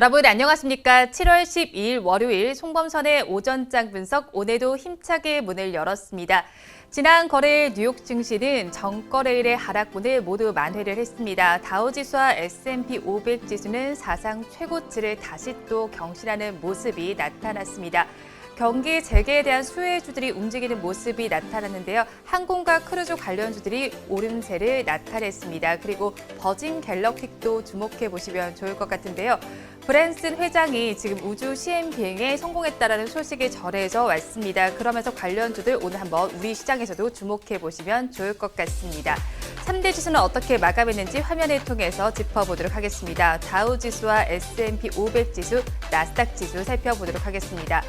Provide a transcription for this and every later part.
여러분 안녕하십니까? 7월 12일 월요일 송범선의 오전장 분석 오늘도 힘차게 문을 열었습니다. 지난 거래일 뉴욕 증시는 전거래일의 하락분을 모두 만회를 했습니다. 다우지수와 S&P 500 지수는 사상 최고치를 다시 또 경신하는 모습이 나타났습니다. 경기 재개에 대한 수혜주들이 움직이는 모습이 나타났는데요. 항공과 크루즈 관련주들이 오름세를 나타냈습니다. 그리고 버진 갤럭틱도 주목해 보시면 좋을 것 같은데요. 브랜슨 회장이 지금 우주 시험 비행에 성공했다라는 소식이 전해져 왔습니다. 그러면서 관련주들 오늘 한번 우리 시장에서도 주목해 보시면 좋을 것 같습니다. 3대 지수는 어떻게 마감했는지 화면을 통해서 짚어보도록 하겠습니다. 다우지수와 S&P 500 지수, 나스닥 지수 살펴보도록 하겠습니다.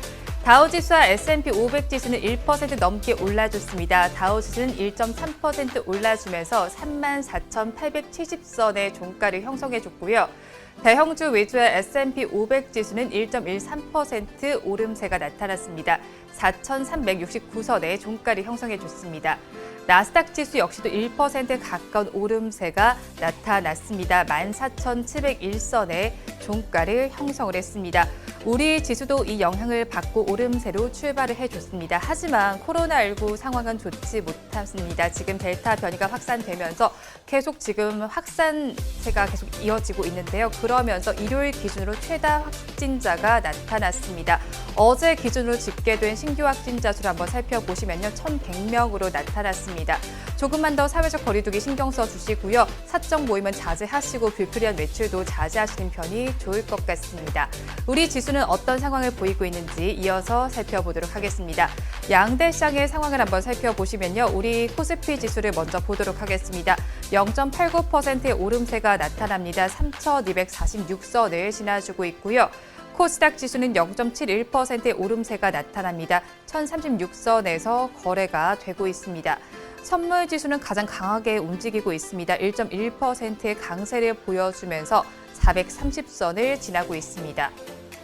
다우지수와 S&P 500 지수는 1% 넘게 올라줬습니다. 다우지수는 1.3% 올라주면서 34,870선의 종가를 형성해줬고요. 대형주 위주의 S&P 500 지수는 1.13% 오름세가 나타났습니다. 4,369선의 종가를 형성해줬습니다. 나스닥 지수 역시도 1% 가까운 오름세가 나타났습니다. 14,701선의 종가를 형성을 했습니다. 우리 지수도 이 영향을 받고 오름세로 출발을 해줬습니다. 하지만 코로나19 상황은 좋지 못했습니다. 지금 델타 변이가 확산되면서 계속 지금 확산세가 계속 이어지고 있는데요. 그러면서 일요일 기준으로 최다 확진자가 나타났습니다. 어제 기준으로 집계된 신규 확진자 수를 한번 살펴보시면요. 1,100명으로 나타났습니다. 조금만 더 사회적 거리두기 신경 써주시고요. 사적 모임은 자제하시고 불필요한 외출도 자제하시는 편이 좋을 것 같습니다. 우리 지수는 어떤 상황을 보이고 있는지 이어서 살펴보도록 하겠습니다. 양대 시장의 상황을 한번 살펴보시면요. 우리 코스피 지수를 먼저 보도록 하겠습니다. 0.89%의 오름세가 나타납니다. 3,246선을 지나주고 있고요. 코스닥 지수는 0.71%의 오름세가 나타납니다. 1,036선에서 거래가 되고 있습니다. 선물 지수는 가장 강하게 움직이고 있습니다. 1.1%의 강세를 보여주면서 430선을 지나고 있습니다.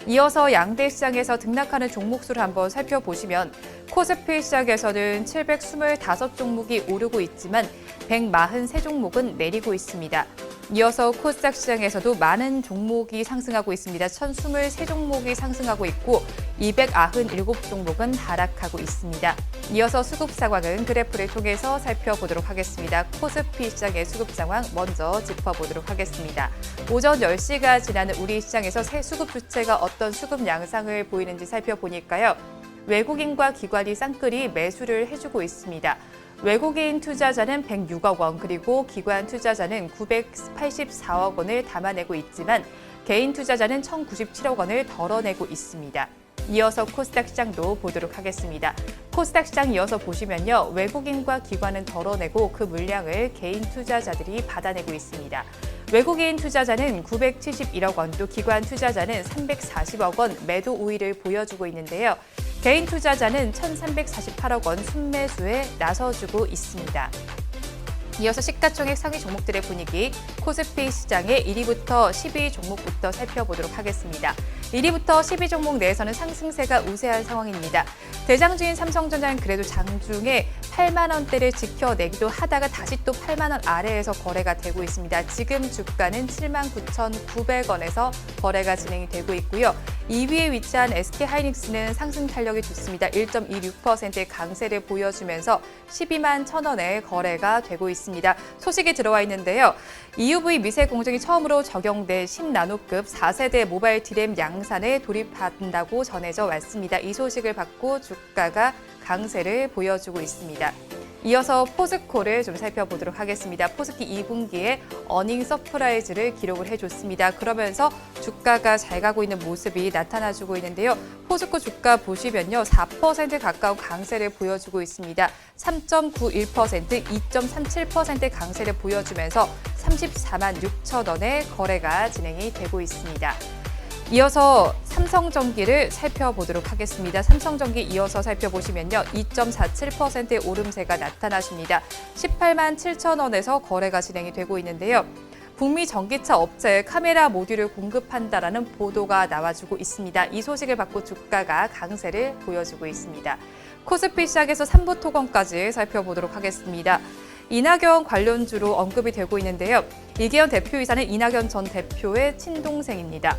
이어서 양대 시장에서 등락하는 종목수를 한번 살펴보시면 코스피 시장에서는 725종목이 오르고 있지만 143종목은 내리고 있습니다. 이어서 코스닥 시장에서도 많은 종목이 상승하고 있습니다. 1,023종목이 상승하고 있고 297종목은 하락하고 있습니다. 이어서 수급 상황은 그래프를 통해서 살펴보도록 하겠습니다. 코스피 시장의 수급 상황 먼저 짚어보도록 하겠습니다. 오전 10시가 지나는 우리 시장에서 새 수급 주체가 어떤 수급 양상을 보이는지 살펴보니까요. 외국인과 기관이 쌍끌이 매수를 해주고 있습니다. 외국인 투자자는 106억 원, 그리고 기관 투자자는 984억 원을 담아내고 있지만 개인 투자자는 1,097억 원을 덜어내고 있습니다. 이어서 코스닥 시장도 보도록 하겠습니다. 코스닥 시장 이어서 보시면요. 외국인과 기관은 덜어내고 그 물량을 개인 투자자들이 받아내고 있습니다. 외국인 투자자는 971억 원, 또 기관 투자자는 340억 원 매도 우위를 보여주고 있는데요. 개인 투자자는 1,348억 원 순매수에 나서주고 있습니다. 이어서 시가총액 상위 종목들의 분위기, 코스피 시장의 1위부터 10위 종목부터 살펴보도록 하겠습니다. 1위부터 10위 종목 내에서는 상승세가 우세한 상황입니다. 대장주인 삼성전자는 그래도 장중에 8만 원대를 지켜내기도 하다가 다시 또 8만 원 아래에서 거래가 되고 있습니다. 지금 주가는 79,900원에서 거래가 진행이 되고 있고요. 2위에 위치한 SK하이닉스는 상승 탄력이 좋습니다. 1.26%의 강세를 보여주면서 12만 1,000원에 거래가 되고 있습니다. 소식이 들어와 있는데요. EUV 미세 공정이 처음으로 적용된 10나노급 4세대 모바일 디램 양산에 돌입한다고 전해져 왔습니다. 이 소식을 받고 주가가 강세를 보여주고 있습니다. 이어서 포스코를 좀 살펴보도록 하겠습니다. 포스코 2분기에 어닝 서프라이즈를 기록을 해줬습니다. 그러면서 주가가 잘 가고 있는 모습이 나타나주고 있는데요. 포스코 주가 보시면요. 4% 가까운 강세를 보여주고 있습니다. 3.91%, 2.37% 강세를 보여주면서 34만 6천 원의 거래가 진행이 되고 있습니다. 이어서 삼성전기를 살펴보도록 하겠습니다. 삼성전기 이어서 살펴보시면요. 2.47%의 오름세가 나타나십니다. 18만 7천 원에서 거래가 진행이 되고 있는데요. 북미 전기차 업체에 카메라 모듈을 공급한다라는 보도가 나와주고 있습니다. 이 소식을 받고 주가가 강세를 보여주고 있습니다. 코스피 시작에서 삼부토건까지 살펴보도록 하겠습니다. 이낙연 관련주로 언급이 되고 있는데요. 이기현 대표이사는 이낙연 전 대표의 친동생입니다.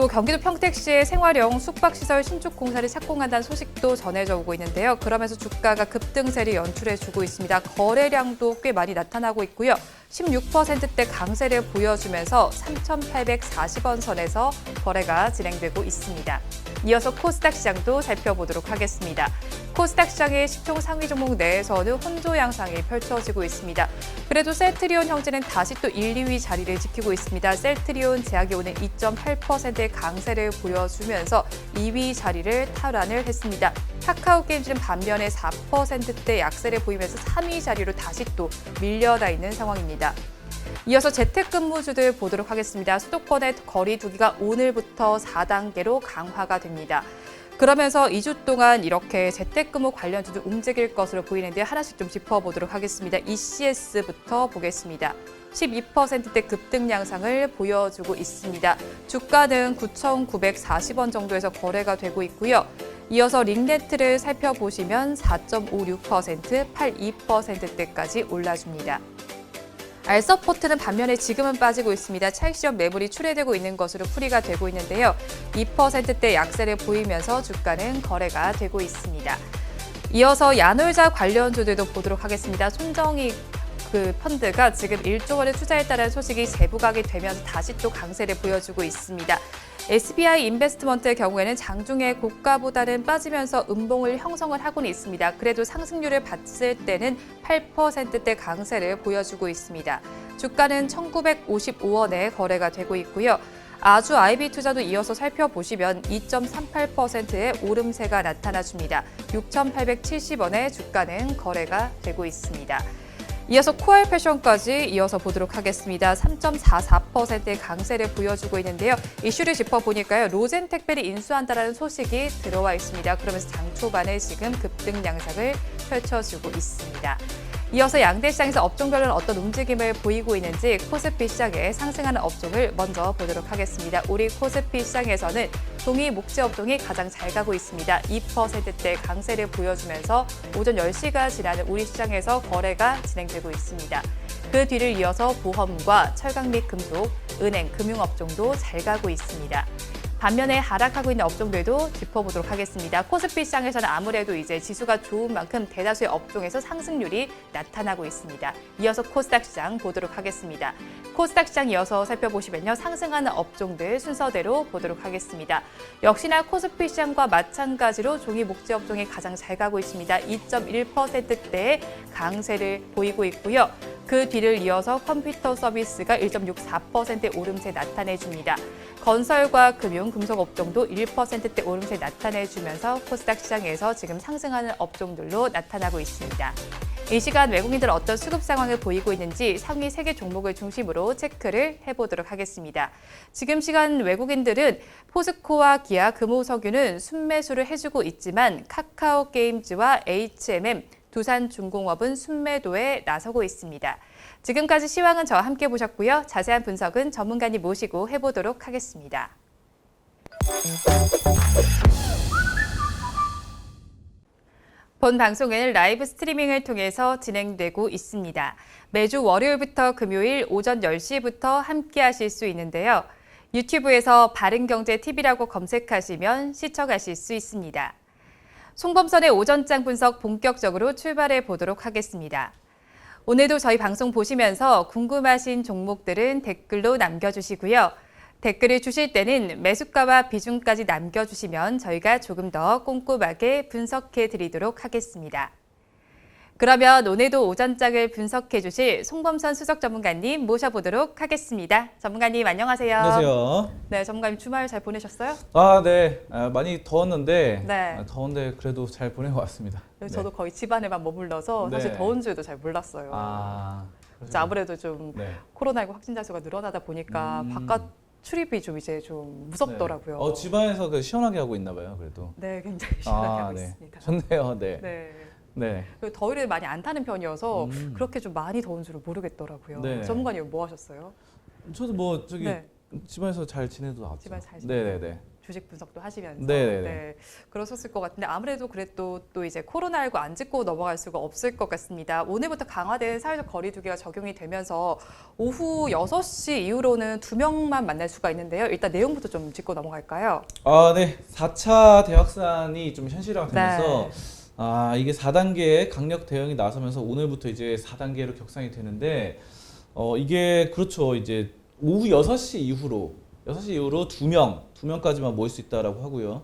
또 경기도 평택시의 생활형 숙박시설 신축 공사를 착공한다는 소식도 전해져 오고 있는데요. 그러면서 주가가 급등세를 연출해주고 있습니다. 거래량도 꽤 많이 나타나고 있고요. 16%대 강세를 보여주면서 3,840원 선에서 거래가 진행되고 있습니다. 이어서 코스닥 시장도 살펴보도록 하겠습니다. 코스닥 시장의 시총 상위 종목 내에서는 혼조 양상이 펼쳐지고 있습니다. 그래도 셀트리온 형제는 다시 또 1, 2위 자리를 지키고 있습니다. 셀트리온 제약이 오늘 2.8%의 강세를 보여주면서 2위 자리를 탈환을 했습니다. 카카오게임즈는 반면에 4%대 약세를 보이면서 3위 자리로 다시 또 밀려나 있는 상황입니다. 이어서 재택근무주들 보도록 하겠습니다. 수도권의 거리 두기가 오늘부터 4단계로 강화가 됩니다. 그러면서 2주 동안 이렇게 재택근무 관련주들 움직일 것으로 보이는데 하나씩 좀 짚어보도록 하겠습니다. ECS부터 보겠습니다. 12%대 급등 양상을 보여주고 있습니다. 주가는 9,940원 정도에서 거래가 되고 있고요. 이어서 링네트를 살펴보시면 4.56%, 82%대까지 올라줍니다. 알서포트는 반면에 지금은 빠지고 있습니다. 차익 실현 매물이 출회되고 있는 것으로 풀이가 되고 있는데요. 2%대 약세를 보이면서 주가는 거래가 되고 있습니다. 이어서 야놀자 관련주들도 보도록 하겠습니다. 손정희 펀드가 지금 1조 원을 투자했다는 소식이 재부각이 되면서 다시 또 강세를 보여주고 있습니다. SBI 인베스트먼트의 경우에는 장중에 고가보다는 빠지면서 음봉을 형성을 하고는 있습니다. 그래도 상승률을 봤을 때는 8%대 강세를 보여주고 있습니다. 주가는 1,955원에 거래가 되고 있고요. 아주 IB 투자도 이어서 살펴보시면 2.38%의 오름세가 나타나줍니다. 6,870원에 주가는 거래가 되고 있습니다. 이어서 코알 패션까지 이어서 보도록 하겠습니다. 3.44%의 강세를 보여주고 있는데요. 이슈를 짚어보니까요. 로젠택배를 인수한다는 소식이 들어와 있습니다. 그러면서 장 초반에 지금 급등 양상을 펼쳐주고 있습니다. 이어서 양대 시장에서 업종별로는 어떤 움직임을 보이고 있는지 코스피 시장의 상승하는 업종을 먼저 보도록 하겠습니다. 우리 코스피 시장에서는 종이 목재 업종이 가장 잘 가고 있습니다. 2%대 강세를 보여주면서 오전 10시가 지나는 우리 시장에서 거래가 진행되고 있습니다. 그 뒤를 이어서 보험과 철강 및 금속, 은행, 금융업종도 잘 가고 있습니다. 반면에 하락하고 있는 업종들도 짚어보도록 하겠습니다. 코스피 시장에서는 아무래도 이제 지수가 좋은 만큼 대다수의 업종에서 상승률이 나타나고 있습니다. 이어서 코스닥 시장 보도록 하겠습니다. 코스닥 시장 이어서 살펴보시면요. 상승하는 업종들 순서대로 보도록 하겠습니다. 역시나 코스피 시장과 마찬가지로 종이 목재 업종이 가장 잘 가고 있습니다. 2.1%대의 강세를 보이고 있고요. 그 뒤를 이어서 컴퓨터 서비스가 1.64%의 오름세 나타내줍니다. 건설과 금융, 금속업종도 1%대 오름세 나타내주면서 코스닥 시장에서 지금 상승하는 업종들로 나타나고 있습니다. 이 시간 외국인들 어떤 수급 상황을 보이고 있는지 상위 3개 종목을 중심으로 체크를 해보도록 하겠습니다. 지금 시간 외국인들은 포스코와 기아, 금호석유는 순매수를 해주고 있지만 카카오게임즈와 HMM, 두산중공업은 순매도에 나서고 있습니다. 지금까지 시황은 저와 함께 보셨고요. 자세한 분석은 전문가님 모시고 해보도록 하겠습니다. 본 방송은 라이브 스트리밍을 통해서 진행되고 있습니다. 매주 월요일부터 금요일 오전 10시부터 함께 하실 수 있는데요. 유튜브에서 바른경제TV라고 검색하시면 시청하실 수 있습니다. 송범선의 오전장 분석 본격적으로 출발해 보도록 하겠습니다. 오늘도 저희 방송 보시면서 궁금하신 종목들은 댓글로 남겨주시고요. 댓글을 주실 때는 매수가와 비중까지 남겨주시면 저희가 조금 더 꼼꼼하게 분석해 드리도록 하겠습니다. 그러면 오늘도 오전장을 분석해 주실 송범선 수석 전문가님 모셔보도록 하겠습니다. 전문가님 안녕하세요. 안녕하세요. 네, 전문가님 주말 잘 보내셨어요? 네. 많이 더웠는데 네. 더운데 그래도 잘 보낸 것 같습니다. 저도 거의 집안에만 머물러서 사실 네. 더운 줄도 잘 몰랐어요. 그래서 아무래도 좀 네. 코로나19 확진자 수가 늘어나다 보니까 바깥 출입이 좀 이제 좀 무섭더라고요. 네. 집안에서 시원하게 하고 있나 봐요, 그래도. 네, 굉장히 시원하게 하고 네. 있습니다. 좋네요. 네. 네. 네. 그리고 더위를 많이 안 타는 편이어서 그렇게 좀 많이 더운 줄을 모르겠더라고요. 네. 전문가님 뭐 하셨어요? 저도 네. 집안에서 잘 지내도 나왔죠. 집안 잘 네네네. 주식 분석도 하시면서 네네네. 네, 그러셨을 것 같은데 아무래도 그래도 또 이제 코로나19 안 짚고 넘어갈 수가 없을 것 같습니다. 오늘부터 강화된 사회적 거리두기가 적용이 되면서 오후 6시 이후로는 2명만 만날 수가 있는데요. 일단 내용부터 좀 짚고 넘어갈까요? 네. 4차 대확산이 좀 현실화되면서 네. 이게 4단계의 강력 대응이 나서면서 오늘부터 이제 4단계로 격상이 되는데 이게 그렇죠. 이제 오후 6시 이후로 2명까지만 모일 수 있다라고 하고요.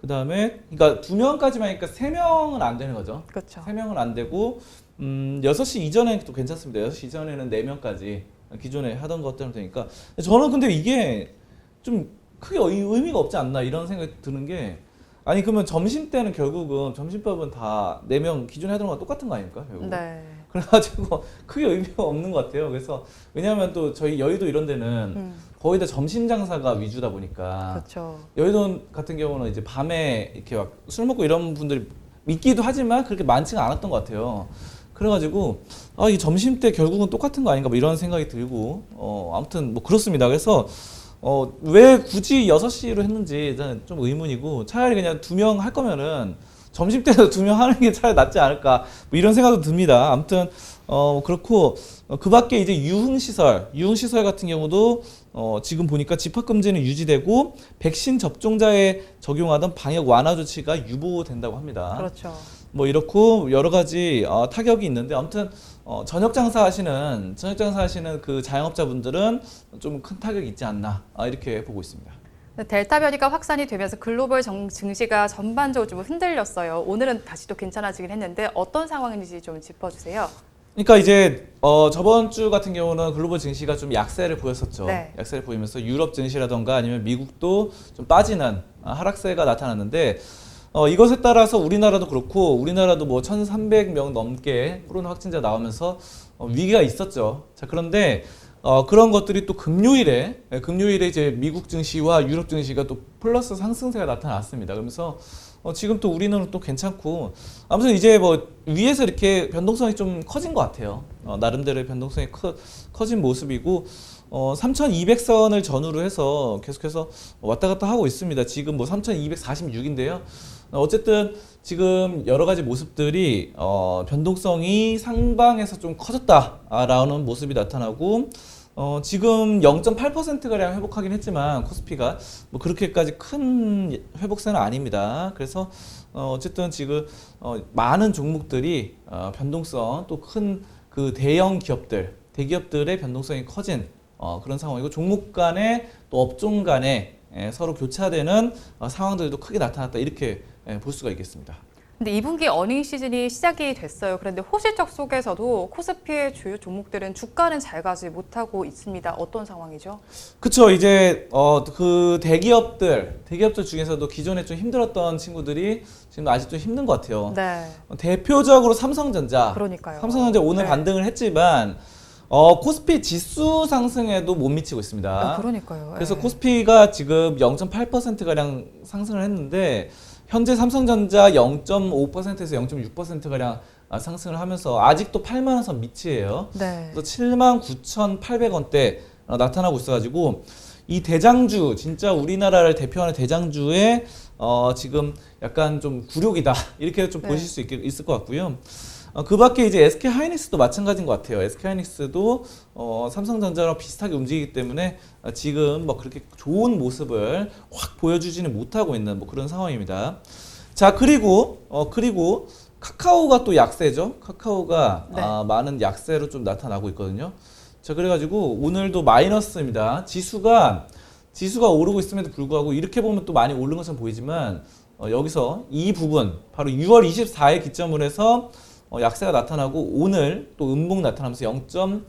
그다음에 그러니까 2명까지만 하니까 3명은 안 되는 거죠. 그렇죠. 3명은 안 되고 6시 이전에는 또 괜찮습니다. 6시 이전에는 4명까지 기존에 하던 것대로 되니까 저는 근데 이게 좀 크게 의미가 없지 않나 이런 생각이 드는 게 아니 그러면 점심 때는 결국은 점심밥은 다 4명 기존에 하던 거랑 똑같은 거 아닙니까? 결국. 네. 그래가지고 크게 의미가 없는 것 같아요. 그래서 왜냐하면 또 저희 여의도 이런 데는 거의 다 점심 장사가 위주다 보니까 그렇죠. 여의도 같은 경우는 이제 밤에 이렇게 막 술 먹고 이런 분들이 있기도 하지만 그렇게 많지가 않았던 것 같아요. 그래가지고 이 점심 때 결국은 똑같은 거 아닌가 뭐 이런 생각이 들고 아무튼 뭐 그렇습니다. 그래서 왜 굳이 6시로 했는지 저는 좀 의문이고 차라리 그냥 2명 할 거면은 점심 때도 2명 하는 게 차라리 낫지 않을까 뭐 이런 생각도 듭니다. 아무튼 그렇고 그 밖에 이제 유흥시설 같은 경우도 지금 보니까 집합금지는 유지되고 백신 접종자에 적용하던 방역 완화 조치가 유보된다고 합니다. 그렇죠. 뭐 이렇고 여러 가지 타격이 있는데 아무튼 저녁 장사하시는 그 자영업자분들은 좀 큰 타격이 있지 않나 이렇게 보고 있습니다. 델타 변이가 확산이 되면서 글로벌 증시가 전반적으로 좀 흔들렸어요. 오늘은 다시 또 괜찮아지긴 했는데 어떤 상황인지 좀 짚어주세요. 그러니까 이제 저번 주 같은 경우는 글로벌 증시가 좀 약세를 보였었죠. 네. 약세를 보이면서 유럽 증시라던가 아니면 미국도 좀 빠지는 하락세가 나타났는데 이것에 따라서 우리나라도 그렇고 우리나라도 뭐 1,300명 넘게 코로나 확진자 나오면서 위기가 있었죠. 자, 그런데 그런 것들이 또 금요일에 이제 미국 증시와 유럽 증시가 또 플러스 상승세가 나타났습니다. 그러면서 지금 또 우리는 또 괜찮고 아무튼 이제 뭐 위에서 이렇게 변동성이 좀 커진 것 같아요. 나름대로의 변동성이 커진 모습이고 3,200선을 전후로 해서 계속해서 왔다 갔다 하고 있습니다. 지금 뭐 3,246인데요. 어쨌든 지금 여러 가지 모습들이 변동성이 상방에서 좀 커졌다라는 모습이 나타나고 지금 0.8%가량 회복하긴 했지만 코스피가 뭐 그렇게까지 큰 회복세는 아닙니다. 그래서 어쨌든 지금 많은 종목들이 변동성 또 큰 그 대기업들의 변동성이 커진 그런 상황이고 종목 간에 또 업종 간에 서로 교차되는 상황들도 크게 나타났다 이렇게 볼 수가 있겠습니다. 근데 2분기 어닝 시즌이 시작이 됐어요. 그런데 호실적 속에서도 코스피의 주요 종목들은 주가는 잘 가지 못하고 있습니다. 어떤 상황이죠? 그쵸. 이제 그 대기업들 중에서도 기존에 좀 힘들었던 친구들이 지금 아직도 힘든 것 같아요. 네. 대표적으로 삼성전자. 그러니까요. 삼성전자 오늘 네. 반등을 했지만 코스피 지수 상승에도 못 미치고 있습니다. 그러니까요. 그래서 네. 코스피가 지금 0.8%가량 상승을 했는데 현재 삼성전자 0.5%에서 0.6%가량 상승을 하면서 아직도 8만 원 선 밑이에요. 네. 그래서 79,800원대 나타나고 있어가지고 이 대장주 진짜 우리나라를 대표하는 대장주의 지금 약간 좀 굴욕이다 이렇게 좀 네. 보실 수 있을 것 같고요. 그 밖에 이제 SK 하이닉스도 마찬가지인 것 같아요. SK 하이닉스도 삼성전자랑 비슷하게 움직이기 때문에 지금 뭐 그렇게 좋은 모습을 확 보여주지는 못하고 있는 뭐 그런 상황입니다. 자, 그리고 카카오가 또 약세죠. 카카오가 네. 많은 약세로 좀 나타나고 있거든요. 자, 그래가지고 오늘도 마이너스입니다. 지수가 오르고 있음에도 불구하고 이렇게 보면 또 많이 오른 것처럼 보이지만 여기서 이 부분 바로 6월 24일 기점으로 해서 약세가 나타나고 오늘 또 음봉 나타나면서 0.6%,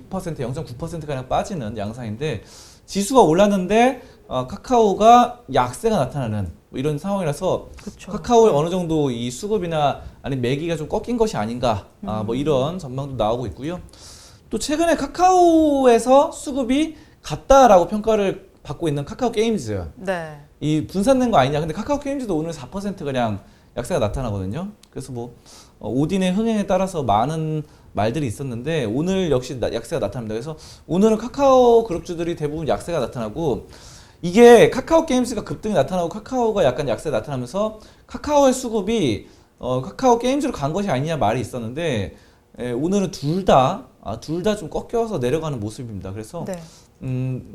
0.9%가량 빠지는 양상인데 지수가 올랐는데 카카오가 약세가 나타나는 뭐 이런 상황이라서 그쵸. 카카오의 어느 정도 이 수급이나 아니면 매기가 좀 꺾인 것이 아닌가 뭐 이런 전망도 나오고 있고요. 또 최근에 카카오에서 수급이 같다라고 평가를 받고 있는 카카오 게임즈 네. 이 분산된 거 아니냐. 근데 카카오 게임즈도 오늘 4%가량 약세가 나타나거든요. 그래서 뭐 오딘의 흥행에 따라서 많은 말들이 있었는데 오늘 역시 약세가 나타납니다. 그래서 오늘은 카카오 그룹주들이 대부분 약세가 나타나고 이게 카카오 게임즈가 급등이 나타나고 카카오가 약간 약세 나타나면서 카카오의 수급이 카카오 게임즈로 간 것이 아니냐 말이 있었는데 오늘은 둘 다 좀 꺾여서 내려가는 모습입니다. 그래서 네.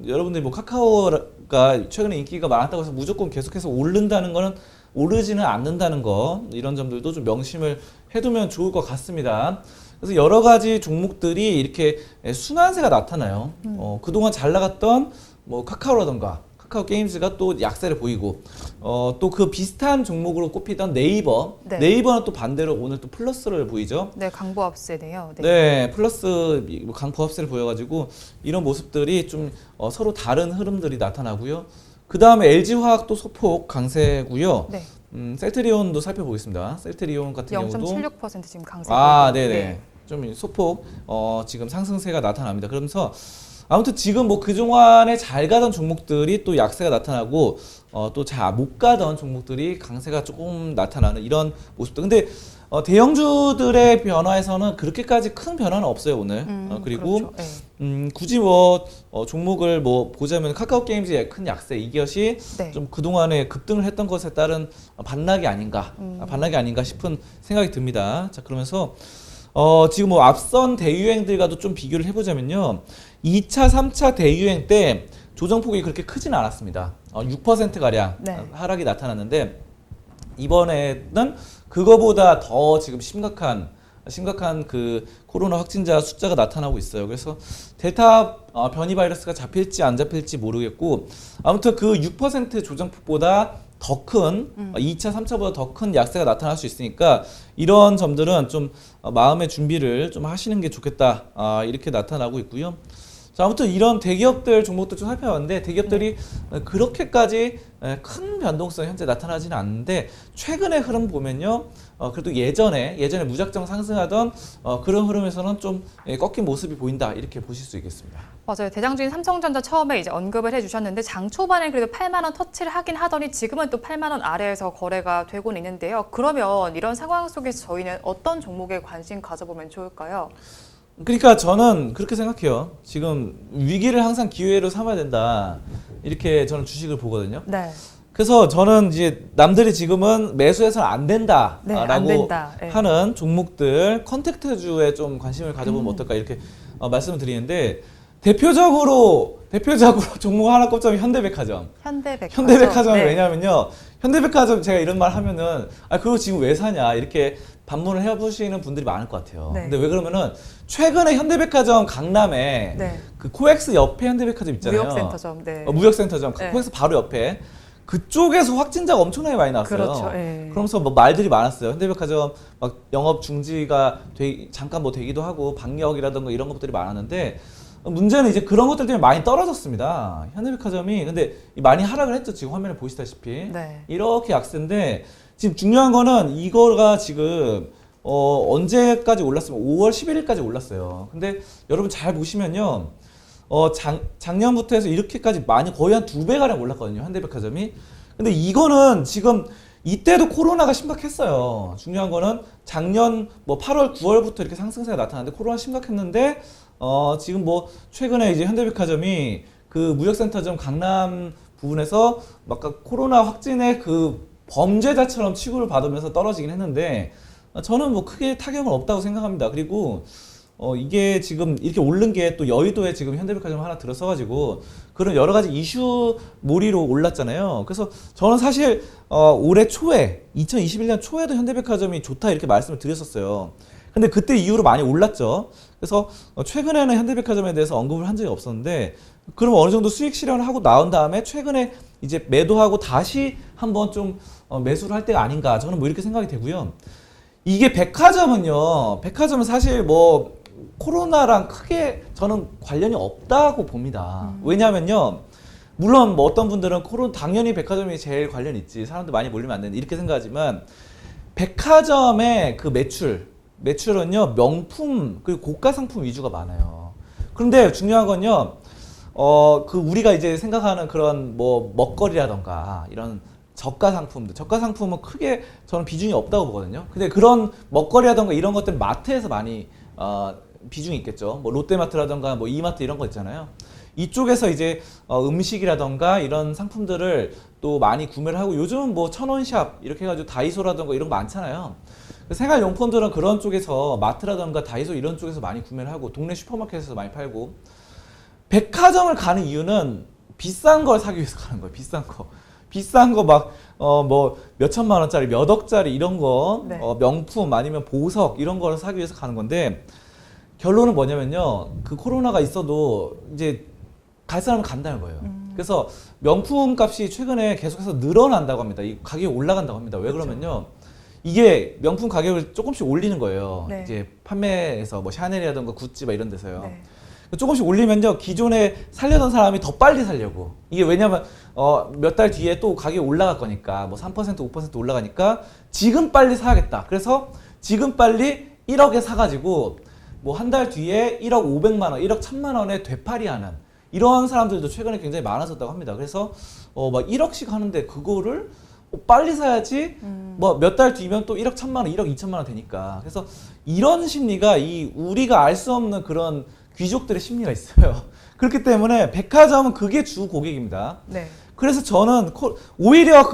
여러분들이 뭐 카카오가 최근에 인기가 많았다고 해서 무조건 계속해서 오른다는 거는 오르지는 않는다는 거 이런 점들도 좀 명심을 해두면 좋을 것 같습니다. 그래서 여러 가지 종목들이 이렇게 순환세가 나타나요. 그동안 잘 나갔던 뭐 카카오라던가 카카오 게임즈가 또 약세를 보이고 또 그 비슷한 종목으로 꼽히던 네이버 네. 네이버는 또 반대로 오늘 또 플러스를 보이죠. 네, 강보합세네요. 네. 네, 플러스 강보합세를 보여가지고 이런 모습들이 좀 서로 다른 흐름들이 나타나고요. 그 다음에 LG화학도 소폭 강세고요. 네. 셀트리온도 살펴보겠습니다. 셀트리온 같은 경우도 0.76% 지금 강세. 네네. 네. 좀 소폭 지금 상승세가 나타납니다. 그러면서 아무튼 지금 뭐 그동안에 잘 가던 종목들이 또 약세가 나타나고 또 잘 못 가던 종목들이 강세가 조금 나타나는 이런 모습도. 근데 대형주들의 변화에서는 그렇게까지 큰 변화는 없어요 오늘. 그리고 그렇죠. 네. 굳이 뭐 종목을 뭐 보자면 카카오 게임즈의 큰 약세 이것이 네. 좀 그동안에 급등을 했던 것에 따른 반락이 아닌가 싶은 생각이 듭니다. 자 그러면서 지금 뭐 앞선 대유행들과도 좀 비교를 해보자면요. 2차, 3차 대유행 때 조정폭이 그렇게 크지는 않았습니다. 6%가량 네. 하락이 나타났는데 이번에는 그거보다 더 지금 심각한 그 코로나 확진자 숫자가 나타나고 있어요. 그래서 델타 변이 바이러스가 잡힐지 안 잡힐지 모르겠고 아무튼 그 6% 조정폭보다 더 큰 2차, 3차보다 더 큰 약세가 나타날 수 있으니까 이런 점들은 좀 마음의 준비를 좀 하시는 게 좋겠다 이렇게 나타나고 있고요. 자, 아무튼 이런 대기업들 종목도 좀 살펴봤는데 대기업들이 그렇게까지 큰 변동성이 현재 나타나지는 않는데 최근의 흐름 보면요. 그래도 예전에 무작정 상승하던 그런 흐름에서는 좀 꺾인 모습이 보인다 이렇게 보실 수 있겠습니다. 맞아요. 대장주인 삼성전자 처음에 이제 언급을 해주셨는데 장 초반에 그래도 8만 원 터치를 하긴 하더니 지금은 또 8만 원 아래에서 거래가 되고는 있는데요. 그러면 이런 상황 속에서 저희는 어떤 종목에 관심 가져보면 좋을까요? 그러니까 저는 그렇게 생각해요. 지금 위기를 항상 기회로 삼아야 된다. 이렇게 저는 주식을 보거든요. 네. 그래서 저는 이제 남들이 지금은 매수해서는 안 된다라고 네, 안 된다. 네. 하는 종목들 컨택트주에 좀 관심을 가져보면 어떨까 이렇게 말씀을 드리는데 대표적으로 종목 하나 꼽자면 현대백화점. 현대백화점 네. 왜냐면요. 현대백화점 제가 이런 말 하면은 그거 지금 왜 사냐 이렇게 반문을 해보시는 분들이 많을 것 같아요. 네. 근데 왜 그러면은 최근에 현대백화점 강남에 네. 그 코엑스 옆에 현대백화점 있잖아요. 무역센터점. 네. 무역센터점 네. 코엑스 바로 옆에 그쪽에서 확진자가 엄청나게 많이 나왔어요. 그렇죠. 네. 그러면서 뭐 말들이 많았어요. 현대백화점 막 영업 중지가 잠깐 뭐 되기도 하고 방역이라든가 이런 것들이 많았는데 문제는 이제 그런 것들 때문에 많이 떨어졌습니다. 현대백화점이 근데 많이 하락을 했죠. 지금 화면에 보시다시피 네. 이렇게 이렇게 약세인데 지금 중요한 거는 이거가 지금 언제까지 올랐으면 5월 11일까지 올랐어요. 근데 여러분 잘 보시면요. 작년부터 해서 이렇게까지 많이 거의 한 2배 가량 올랐거든요. 현대백화점이. 근데 이거는 지금 이때도 코로나가 심각했어요. 중요한 거는 작년 뭐 8월, 9월부터 이렇게 상승세가 나타났는데 코로나 심각했는데 지금 뭐 최근에 이제 현대백화점이 그 무역센터점 강남 부분에서 막 코로나 확진의 그 범죄자처럼 취급을 받으면서 떨어지긴 했는데 저는 뭐 크게 타격은 없다고 생각합니다. 그리고 이게 지금 이렇게 오른 게 또 여의도에 지금 현대백화점 하나 들어서가지고 그런 여러 가지 이슈 몰이로 올랐잖아요. 그래서 저는 사실 올해 초에 2021년 초에도 현대백화점이 좋다 이렇게 말씀을 드렸었어요. 근데 그때 이후로 많이 올랐죠. 그래서 최근에는 현대백화점에 대해서 언급을 한 적이 없었는데 그럼 어느 정도 수익 실현을 하고 나온 다음에 최근에 이제 매도하고 다시 한번 좀 매수를 할 때가 아닌가 저는 뭐 이렇게 생각이 되고요. 이게 백화점은 사실 뭐 코로나랑 크게 저는 관련이 없다고 봅니다. 왜냐면요. 물론 뭐 어떤 분들은 당연히 백화점이 제일 관련 있지. 사람들 많이 몰리면 안 된다. 이렇게 생각하지만 백화점의 그 매출은요. 명품 그리고 고가 상품 위주가 많아요. 그런데 중요한 건요. 그 우리가 이제 생각하는 그런 뭐 먹거리라던가 이런 저가 상품은 크게 저는 비중이 없다고 보거든요. 근데 그런 먹거리라던가 이런 것들은 마트에서 많이 비중이 있겠죠. 뭐 롯데마트라던가 뭐 이마트 이런 거 있잖아요. 이쪽에서 이제 음식이라던가 이런 상품들을 또 많이 구매를 하고 요즘은 뭐 천원샵 이렇게 해가지고 다이소라던가 이런 거 많잖아요. 생활용품들은 그런 쪽에서 마트라던가 다이소 이런 쪽에서 많이 구매를 하고 동네 슈퍼마켓에서 많이 팔고 백화점을 가는 이유는 비싼 걸 사기 위해서 가는 거예요. 비싼 거. 비싼 거 막 뭐 몇천만 원짜리 몇 억짜리 이런 거 네. 명품 아니면 보석 이런 거를 사기 위해서 가는 건데 결론은 뭐냐면요. 그 코로나가 있어도 이제 갈 사람은 간다는 거예요. 그래서 명품 값이 최근에 계속해서 늘어난다고 합니다. 이 가격이 올라간다고 합니다. 왜 그러면요. 이게 명품 가격을 조금씩 올리는 거예요. 네. 이제 판매에서 뭐 샤넬이라든가 구찌 막 이런 데서요. 네. 조금씩 올리면요. 기존에 살려던 사람이 더 빨리 살려고. 이게 왜냐면 몇 달 뒤에 또 가격이 올라갈 거니까 뭐 3% 5% 올라가니까 지금 빨리 사야겠다. 그래서 지금 빨리 1억에 사가지고 뭐 한 달 뒤에 1억 500만 원, 1억 1000만 원에 되팔이하는 이런 사람들도 최근에 굉장히 많아졌다고 합니다. 그래서 막 1억씩 하는데 그거를 빨리 사야지 뭐 몇 달 뒤면 또 1억 1000만 원, 1억 2천만 원 되니까. 그래서 이런 심리가 우리가 알 수 없는 그런 귀족들의 심리가 있어요. 그렇기 때문에 백화점은 그게 주 고객입니다. 네. 그래서 저는 오히려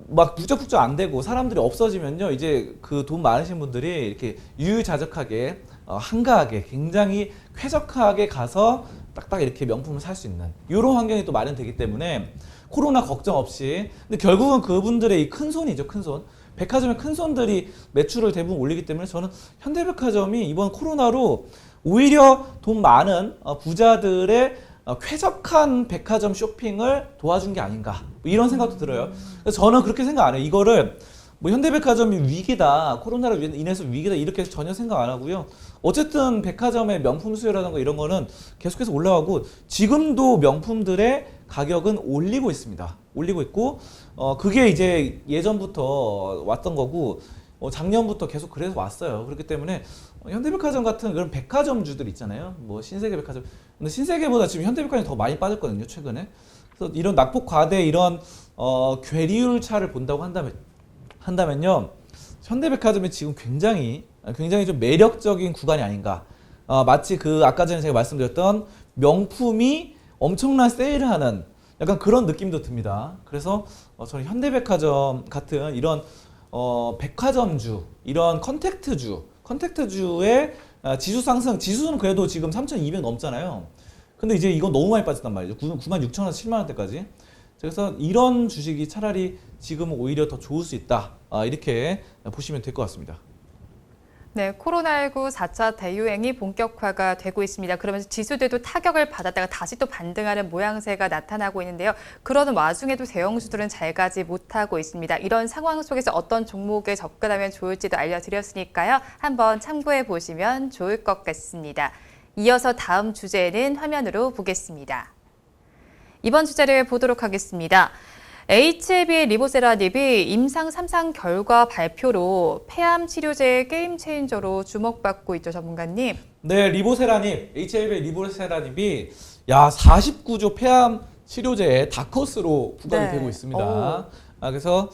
막 부쩍부쩍 안 되고 사람들이 없어지면요. 이제 그 돈 많으신 분들이 이렇게 유유자적하게 한가하게 굉장히 쾌적하게 가서 딱딱 이렇게 명품을 살 수 있는 이런 환경이 또 마련되기 때문에 코로나 걱정 없이. 근데 결국은 그분들의 이 큰 손이죠. 큰 손. 백화점의 큰 손들이 매출을 대부분 올리기 때문에 저는 현대백화점이 이번 코로나로 오히려 돈 많은 부자들의 쾌적한 백화점 쇼핑을 도와준 게 아닌가 이런 생각도 들어요. 그래서 저는 그렇게 생각 안 해요. 이거를 뭐 현대백화점이 위기다, 코로나로 인해서 위기다 이렇게 전혀 생각 안 하고요. 어쨌든 백화점의 명품 수요라든가 이런 거는 계속해서 올라가고 지금도 명품들의 가격은 올리고 있습니다. 올리고 있고 그게 이제 예전부터 왔던 거고 작년부터 계속 그래서 왔어요. 그렇기 때문에 현대백화점 같은 그런 백화점주들 있잖아요. 뭐 신세계백화점. 근데 신세계보다 지금 현대백화점이 더 많이 빠졌거든요. 최근에. 그래서 이런 낙폭 과대 이런 괴리율 차를 본다고 한다면요. 현대백화점이 지금 굉장히 좀 매력적인 구간이 아닌가. 마치 그 아까 전에 제가 말씀드렸던 명품이 엄청난 세일을 하는 약간 그런 느낌도 듭니다. 그래서 저는 현대백화점 같은 이런 백화점주, 이런 컨택트주의 지수 상승, 지수는 그래도 지금 3,200 넘잖아요. 근데 이제 이건 너무 많이 빠졌단 말이죠. 96,000원, 7만 원대까지. 그래서 이런 주식이 차라리 지금은 오히려 더 좋을 수 있다. 이렇게 보시면 될 것 같습니다. 네, 코로나19 4차 대유행이 본격화가 되고 있습니다. 그러면서 지수들도 타격을 받았다가 다시 또 반등하는 모양새가 나타나고 있는데요. 그러는 와중에도 대형주들은 잘 가지 못하고 있습니다. 이런 상황 속에서 어떤 종목에 접근하면 좋을지도 알려드렸으니까요. 한번 참고해 보시면 좋을 것 같습니다. 이어서 다음 주제는 화면으로 보겠습니다. 이번 주제를 보도록 하겠습니다. HLB의 리보세라닙이 임상 3상 결과 발표로 폐암 치료제의 게임 체인저로 주목받고 있죠, 전문가님. 네, 리보세라닙, HLB 리보세라닙이 49조 폐암 치료제의 다커스로 부각이 네. 되고 있습니다. 그래서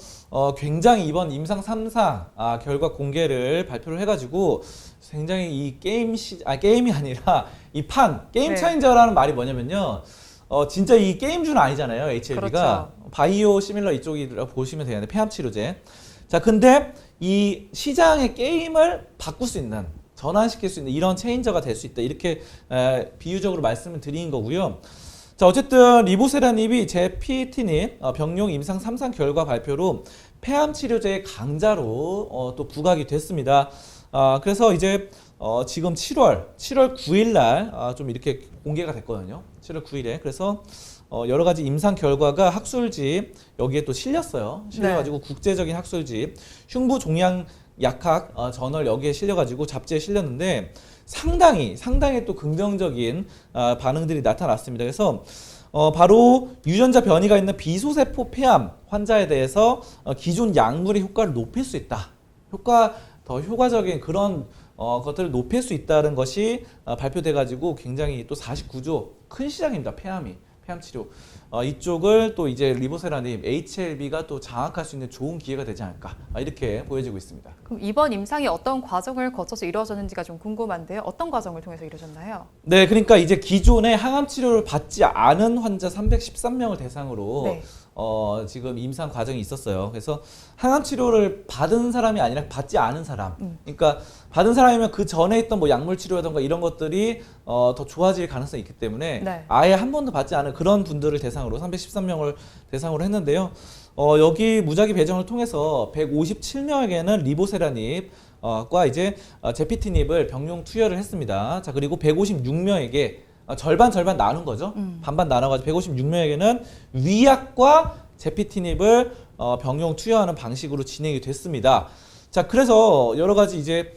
굉장히 이번 임상 3상 결과 공개를 발표를 해가지고 굉장히 이 게임이 아니라 게임 네. 차인저라는 말이 뭐냐면요. 진짜 이 게임주는 아니잖아요. HLB가. 그렇죠. 바이오 시밀러 이쪽이라고 보시면 되는데 폐암 치료제. 자, 근데 이 시장의 게임을 바꿀 수 있는, 전환시킬 수 있는 이런 체인저가 될 수 있다. 이렇게 비유적으로 말씀을 드린 거고요. 자, 어쨌든 리보세라닙이 제피티닙 병용 임상 3상 결과 발표로 폐암 치료제의 강자로 또 부각이 됐습니다. 그래서 이제 지금 7월 9일 날 좀 이렇게 공개가 됐거든요. 7월 9일에. 그래서 여러 가지 임상 결과가 학술지 여기에 또 실렸어요. 실려가지고 국제적인 학술지 흉부 종양 약학 저널 여기에 실려가지고 잡지에 실렸는데 상당히 또 긍정적인 반응들이 나타났습니다. 그래서 바로 유전자 변이가 있는 비소세포 폐암 환자에 대해서 기존 약물의 효과를 높일 수 있다. 더 효과적인 그런 것들을 높일 수 있다는 것이 발표돼가지고 굉장히 또 49조 큰 시장입니다. 폐암이 폐암 치료 이쪽을 또 이제 리보세라님 HLB가 또 장악할 수 있는 좋은 기회가 되지 않을까 이렇게 보여지고 있습니다. 그럼 이번 임상이 어떤 과정을 거쳐서 이루어졌는지가 좀 궁금한데요. 어떤 과정을 통해서 이루어졌나요? 네, 그러니까 이제 기존에 항암 치료를 받지 않은 환자 313명을 대상으로 네. 지금 임상 과정이 있었어요. 그래서 항암 치료를 받은 사람이 아니라 받지 않은 사람. 그러니까 받은 사람이면 그 전에 있던 뭐 약물 치료라든가 이런 것들이 더 좋아질 가능성이 있기 때문에 네. 아예 한 번도 받지 않은 그런 분들을 대상으로 313명을 대상으로 했는데요. 여기 무작위 배정을 통해서 157명에게는 리보세라닙 과 이제 제피티닙을 병용 투여를 했습니다. 자, 그리고 156명에게 절반 나눈 거죠. 반반 나눠가지고 156명에게는 위약과 제피티닙을 병용 투여하는 방식으로 진행이 됐습니다. 자, 그래서 여러 가지 이제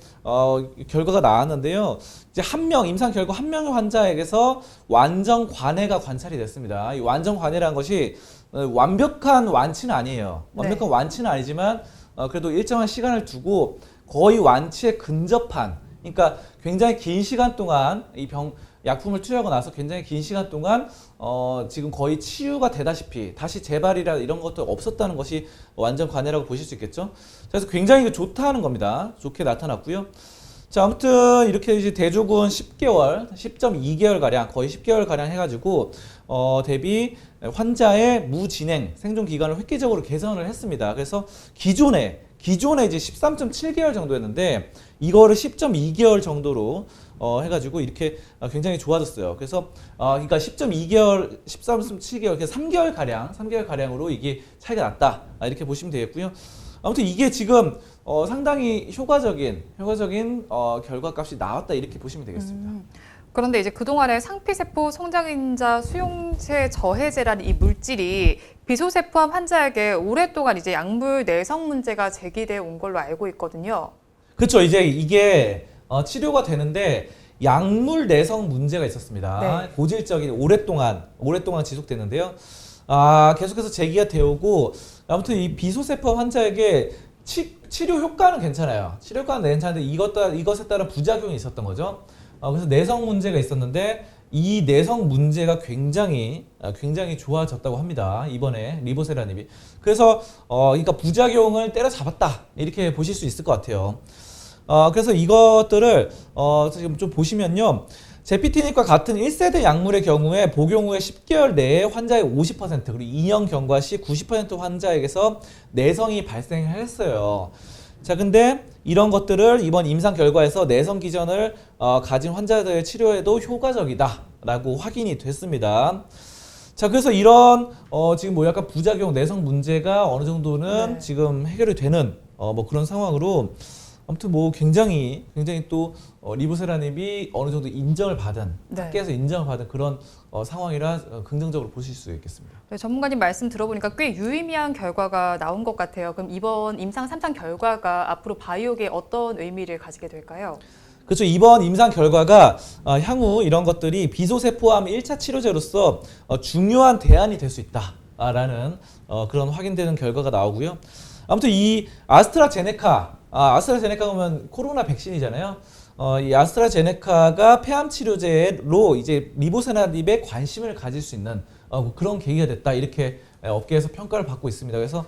결과가 나왔는데요. 이제 임상 결과 한 명의 환자에게서 완전 관해가 관찰이 됐습니다. 이 완전 관해라는 것이 완벽한 완치는 아니에요. 완벽한 완치는 아니지만 그래도 일정한 시간을 두고 거의 완치에 근접한, 그러니까 굉장히 긴 시간 동안 이 약품을 투여하고 나서 굉장히 긴 시간 동안 지금 거의 치유가 되다시피 다시 재발이라 이런 것도 없었다는 것이 완전 관해라고 보실 수 있겠죠. 그래서 굉장히 좋다는 겁니다. 좋게 나타났고요. 자, 아무튼 이렇게 이제 대조군 10.2개월 가량, 거의 10개월 가량 해가지고 대비 환자의 무진행 생존 기간을 획기적으로 개선을 했습니다. 그래서 기존에 이제 13.7개월 정도였는데 이거를 10.2개월 정도로 해가지고 이렇게 굉장히 좋아졌어요. 그래서 그러니까 10.2개월, 13.7개월, 3개월 가량으로 이게 차이가 났다. 이렇게 보시면 되겠고요. 아무튼 이게 지금 상당히 효과적인 결과값이 나왔다 이렇게 보시면 되겠습니다. 그런데 이제 그동안에 상피세포 성장인자 수용체 저해제라는 이 물질이 비소세포암 환자에게 오랫동안 이제 약물 내성 문제가 제기돼 온 걸로 알고 있거든요. 그렇죠. 이제 이게 치료가 되는데 약물 내성 문제가 있었습니다. 네. 고질적인 오랫동안 지속됐는데요. 계속해서 제기가 되오고 아무튼 이 비소세포 환자에게 치료 효과는 괜찮아요. 치료 효과는 괜찮은데 이것에 따른 부작용이 있었던 거죠. 그래서 내성 문제가 있었는데 이 내성 문제가 굉장히 좋아졌다고 합니다. 이번에 리보세라닙이. 그래서 그러니까 부작용을 때려잡았다 이렇게 보실 수 있을 것 같아요. 그래서 이것들을 지금 좀 보시면요. 제피티닙과 같은 1세대 약물의 경우에 복용 후에 10개월 내에 환자의 50% 그리고 2년 경과 시 90% 환자에게서 내성이 발생했어요. 자, 근데 이런 것들을 이번 임상 결과에서 내성 기전을 가진 환자들의 치료에도 효과적이다라고 확인이 됐습니다. 자, 그래서 이런 지금 뭐 약간 부작용 내성 문제가 어느 정도는 네. 지금 해결이 되는 뭐 그런 상황으로 아무튼 뭐 굉장히 또 리보세라닙이 어느 정도 인정을 받은 네. 학계에서 인정을 받은 그런 상황이라 긍정적으로 보실 수 있겠습니다. 네, 전문가님 말씀 들어보니까 꽤 유의미한 결과가 나온 것 같아요. 그럼 이번 임상 3상 결과가 앞으로 바이오계에 어떤 의미를 가지게 될까요? 그렇죠. 이번 임상 결과가 향후 이런 것들이 비소세포암 1차 치료제로서 중요한 대안이 될 수 있다라는 그런 확인되는 결과가 나오고요. 아무튼 이 아스트라제네카 그러면 코로나 백신이잖아요. 이 아스트라제네카가 폐암 치료제로 이제 리보세라닙에 관심을 가질 수 있는 그런 계기가 됐다 이렇게 업계에서 평가를 받고 있습니다. 그래서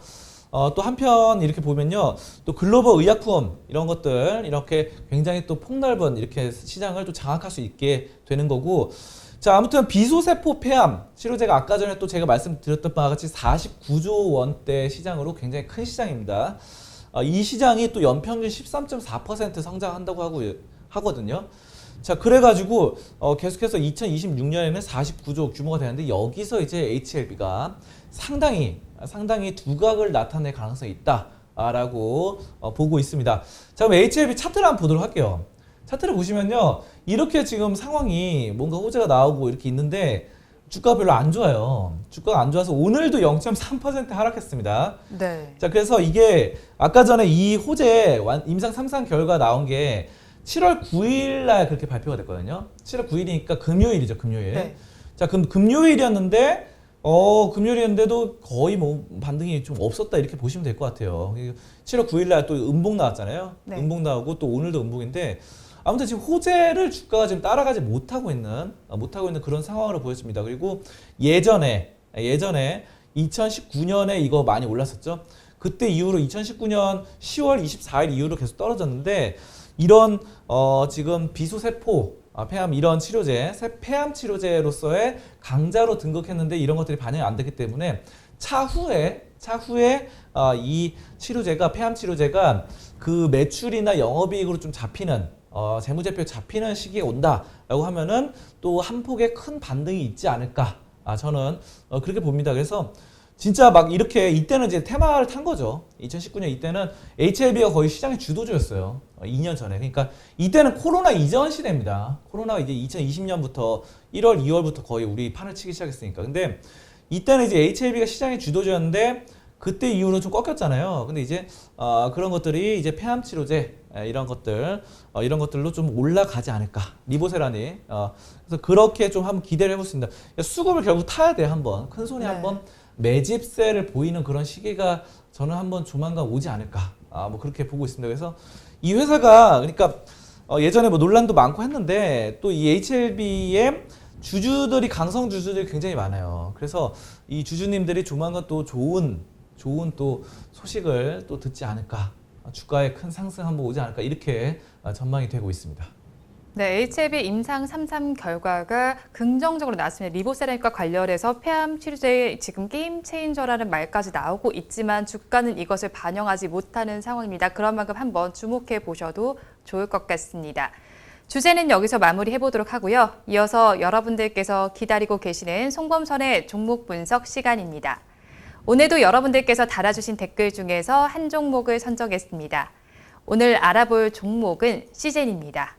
또 한편 이렇게 보면요, 또 글로벌 의약품 이런 것들 이렇게 굉장히 또 폭넓은 이렇게 시장을 또 장악할 수 있게 되는 거고. 자, 아무튼 비소세포 폐암 치료제가 아까 전에 또 제가 말씀드렸던 바와 같이 49조 원대 시장으로 굉장히 큰 시장입니다. 이 시장이 또 연평균 13.4% 성장한다고 하거든요. 자, 그래가지고 계속해서 2026년에는 49조 규모가 되는데 여기서 이제 HLB가 상당히 두각을 나타낼 가능성이 있다라고 보고 있습니다. 자, 그럼 HLB 차트를 한번 보도록 할게요. 차트를 보시면요, 이렇게 지금 상황이 뭔가 호재가 나오고 이렇게 있는데 주가가 별로 안 좋아요. 주가가 안 좋아서 오늘도 0.3% 하락했습니다. 네. 자, 그래서 이게 아까 전에 이 호재 임상 3상 결과 나온 게 7월 9일 날 그렇게 발표가 됐거든요. 7월 9일이니까 금요일이죠, 금요일. 네. 자, 그럼 금요일이었는데 금요일이었는데도 거의 뭐 반등이 좀 없었다 이렇게 보시면 될 것 같아요. 7월 9일 날 또 음봉 나왔잖아요. 네. 음봉 나오고 또 오늘도 음봉인데 아무튼 지금 호재를 주가가 지금 따라가지 못하고 있는 그런 상황으로 보여집니다. 그리고 예전에 2019년에 이거 많이 올랐었죠. 그때 이후로 2019년 10월 24일 이후로 계속 떨어졌는데 이런 지금 비수세포 폐암 이런 치료제, 폐암 치료제로서의 강자로 등극했는데 이런 것들이 반영이 안 되기 때문에 차후에 이 치료제가 폐암 치료제가 그 매출이나 영업이익으로 좀 잡히는 재무제표에 잡히는 시기에 온다라고 하면은 또 한 폭의 큰 반등이 있지 않을까. 저는 그렇게 봅니다. 그래서 진짜 막 이렇게 이때는 이제 테마를 탄 거죠. 2019년 이때는 HLB가 거의 시장의 주도주였어요. 2년 전에. 그러니까 이때는 코로나 이전 시대입니다. 코로나가 이제 2020년부터 1월, 2월부터 거의 우리 판을 치기 시작했으니까. 근데 이때는 이제 HLB가 시장의 주도주였는데 그때 이후로 좀 꺾였잖아요. 근데 이제 그런 것들이 이제 폐암 치료제 이런 것들로 좀 올라가지 않을까. 리보세라니. 그래서 그렇게 좀 한번 기대를 해보겠습니다. 수급을 결국 타야 돼 한번. 큰 손에 한번 매집세를 보이는 그런 시기가 저는 한번 조만간 오지 않을까. 뭐 그렇게 보고 있습니다. 그래서 이 회사가 그러니까 예전에 뭐 논란도 많고 했는데 또 이 HLB의 주주들이 강성 주주들이 굉장히 많아요. 그래서 이 주주님들이 조만간 또 좋은 또 소식을 또 듣지 않을까. 주가에 큰 상승 한번 오지 않을까 이렇게 전망이 되고 있습니다. 네, HLB 임상 3.3 결과가 긍정적으로 나왔습니다. 리보세라믹과 관련해서 폐암 치료제의 지금 게임 체인저라는 말까지 나오고 있지만 주가는 이것을 반영하지 못하는 상황입니다. 그런 만큼 한번 주목해 보셔도 좋을 것 같습니다. 주제는 여기서 마무리해 보도록 하고요. 이어서 여러분들께서 기다리고 계시는 송범선의 종목 분석 시간입니다. 오늘도 여러분들께서 달아주신 댓글 중에서 한 종목을 선정했습니다. 오늘 알아볼 종목은 시젠입니다.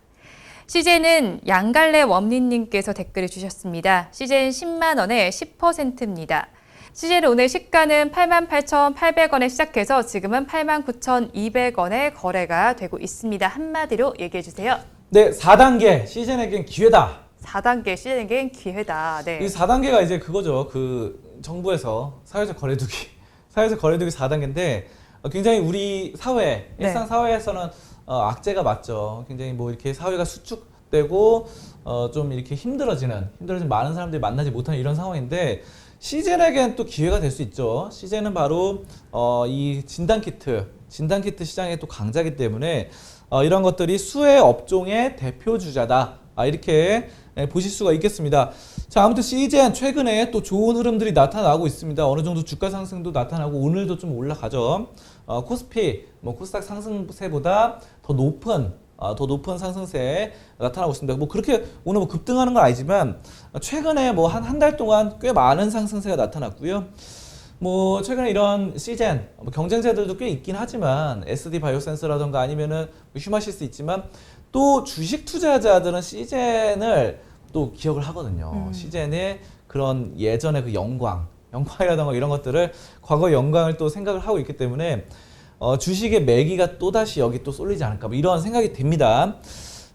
시젠은 양갈래 원리님께서 댓글을 주셨습니다. 시젠 10만 원에 10%입니다. 시젠 오늘 시가는 88,800원에 시작해서 지금은 89,200원에 거래가 되고 있습니다. 한마디로 얘기해 주세요. 네, 4단계 시젠에겐 기회다. 4단계 시젠에겐 기회다. 네. 이 4단계가 이제 그거죠. 그 정부에서 사회적 거래두기 4단계인데 굉장히 우리 사회, 일상 사회에서는 악재가 맞죠. 굉장히 뭐 이렇게 사회가 수축되고 좀 이렇게 힘들어지는 많은 사람들이 만나지 못하는 이런 상황인데 시젠에겐 또 기회가 될 수 있죠. 시젠은 바로 이 진단키트 시장의 또 강자이기 때문에 이런 것들이 수혜 업종의 대표주자다. 이렇게 보실 수가 있겠습니다. 자, 아무튼 시젠 최근에 또 좋은 흐름들이 나타나고 있습니다. 어느 정도 주가 상승도 나타나고 오늘도 좀 올라가죠. 코스피, 코스닥 상승세보다 더 높은 상승세 나타나고 있습니다. 뭐 그렇게 오늘 뭐 급등하는 건 아니지만 최근에 뭐 한 달 동안 꽤 많은 상승세가 나타났고요. 뭐 최근에 이런 시젠 경쟁자들도 꽤 있긴 하지만 SD 바이오센스라던가 아니면은 휴마시스 있지만 또 주식 투자자들은 시젠을 또 기억을 하거든요. 시젠의 그런 예전의 그 영광이라던가 이런 것들을 과거 영광을 또 생각을 하고 있기 때문에 주식의 매기가 또다시 여기 또 쏠리지 않을까 뭐 이런 생각이 듭니다.